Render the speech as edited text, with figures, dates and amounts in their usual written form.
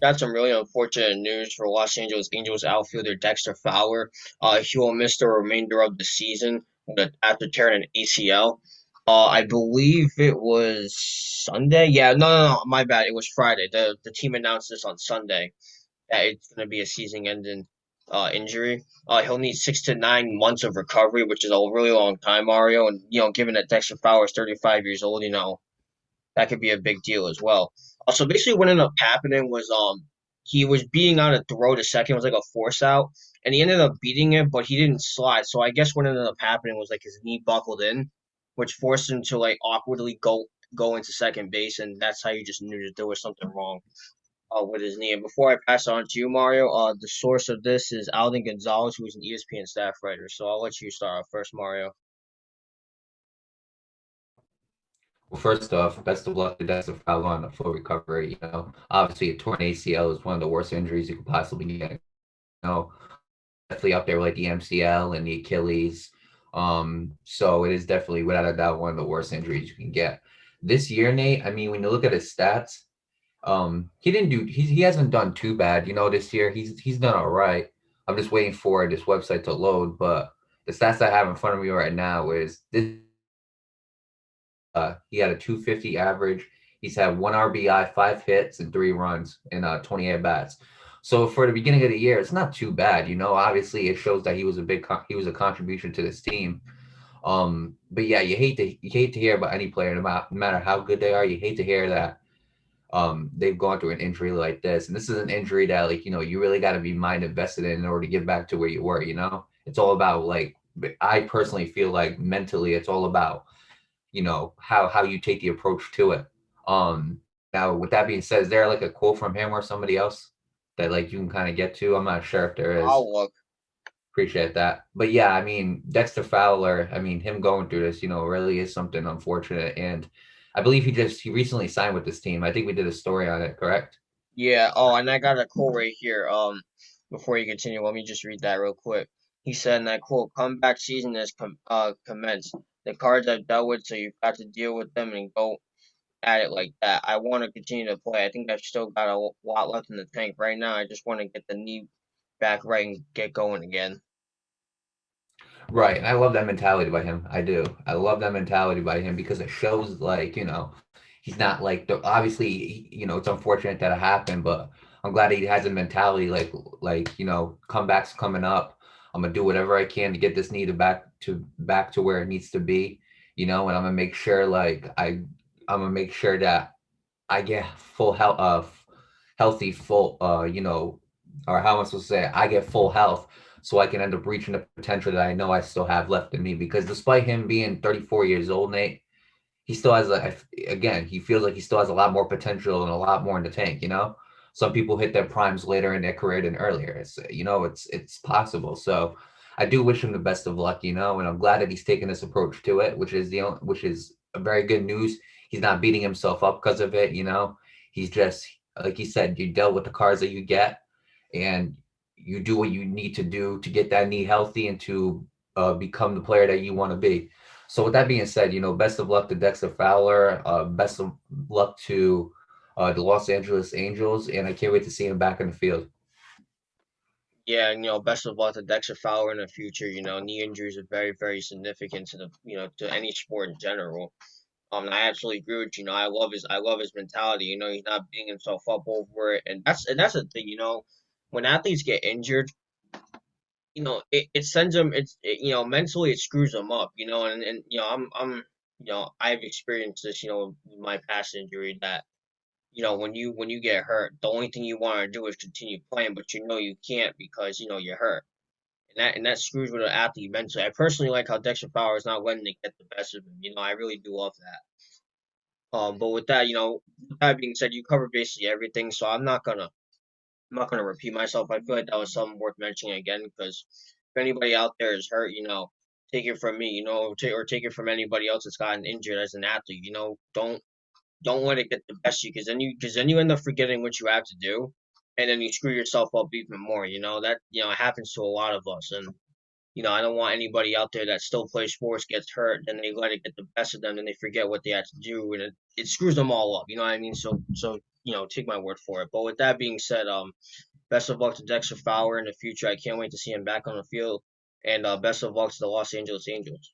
got some really unfortunate news for Los Angeles Angels outfielder Dexter Fowler. He will miss the remainder of the season after tearing an ACL. I believe it was Sunday. Yeah, no, my bad. It was Friday. The team announced this on Sunday that it's going to be a season-ending injury. He'll need 6 to 9 months of recovery, which is a really long time, Mario. And given that Dexter Fowler is 35 years old, that could be a big deal as well. So basically, what ended up happening was he was beating out a throw to second, it was like a force out, and he ended up beating it, but he didn't slide. So I guess what ended up happening was like his knee buckled in, which forced him to like awkwardly go into second base, and that's how you just knew that there was something wrong with his knee. And before I pass on to you, Mario, the source of this is Alden Gonzalez, who's an ESPN staff writer. So I'll let you start off first, Mario. Well, first off, best of luck to Dexter Fowler on the full recovery. Obviously a torn ACL is one of the worst injuries you could possibly get. Definitely up there with like the MCL and the Achilles. So it is definitely without a doubt one of the worst injuries you can get. This year, Nate, I mean, when you look at his stats, he hasn't done too bad. This year he's done all right. I'm just waiting for this website to load, but the stats I have in front of me right now is this. He had a 250 average. He's had one RBI, 5 hits, and 3 runs in 28 bats. So for the beginning of the year, it's not too bad. Obviously it shows that he was a contribution to this team. But yeah, you hate to hear about any player, no matter how good they are. You hate to hear that they've gone through an injury like this, and this is an injury that you really got to be mind invested in order to get back to where you were. It's all about like I personally feel like mentally, it's all about how you take the approach to it. Um, Now with that being said, is there like a quote from him or somebody else that like you can kind of get to? I'm not sure if there is. I'll look. Appreciate that. But yeah, I mean Dexter Fowler, I mean him going through this, really is something unfortunate. And I believe he recently signed with this team. I think we did a story on it, correct? Yeah. Oh, and I got a quote right here. Before you continue, let me just read that real quick. He said, and I quote, "Comeback season has commenced. The cards I've dealt with, so you've got to deal with them and go at it like that. I want to continue to play. I think I've still got a lot left in the tank right now. I just want to get the knee back right and get going again." Right. And I love that mentality by him. I do. I love that mentality by him because it shows like, he's not like obviously, it's unfortunate that it happened, but I'm glad he has a mentality like, comebacks coming up. I'm gonna do whatever I can to get this knee back to where it needs to be, and I'm gonna make sure that I get full health healthy full or how am I supposed to say it? I get full health so I can end up reaching the potential that I know I still have left in me. Because despite him being 34 years old, Nate, he still has again, he feels like he still has a lot more potential and a lot more in the tank. Some people hit their primes later in their career than earlier. It's possible. So I do wish him the best of luck, and I'm glad that he's taking this approach to it, which is a very good news. He's not beating himself up because of it. He's just like he said, you dealt with the cards that you get, and you do what you need to do to get that knee healthy and to become the player that you want to be. So with that being said, best of luck to Dexter Fowler. Best of luck to the Los Angeles Angels, and I can't wait to see him back in the field. Yeah, and best of luck to Dexter Fowler in the future. Knee injuries are very, very significant to the to any sport in general. And I absolutely agree with you. I love his mentality. He's not beating himself up over it, and that's the thing. When athletes get injured, it sends them. Mentally it screws them up. And I've experienced this. With my past injury that when you get hurt, the only thing you want to do is continue playing, but you can't because you're hurt, and that screws with an athlete mentally. I personally like how Dexter Fowler is not letting it get the best of him. I really do love that. But with that being said, you covered basically everything, so I'm not gonna repeat myself. I feel like that was something worth mentioning again because if anybody out there is hurt, take it from me, or take it from anybody else that's gotten injured as an athlete. Don't let it get the best of you because then you end up forgetting what you have to do, and then you screw yourself up even more. That it happens to a lot of us, and I don't want anybody out there that still plays sports gets hurt, then they let it get the best of them, and they forget what they had to do, and it screws them all up. You know what I mean? So take my word for it. But with that being said, best of luck to Dexter Fowler in the future. I can't wait to see him back on the field, and best of luck to the Los Angeles Angels.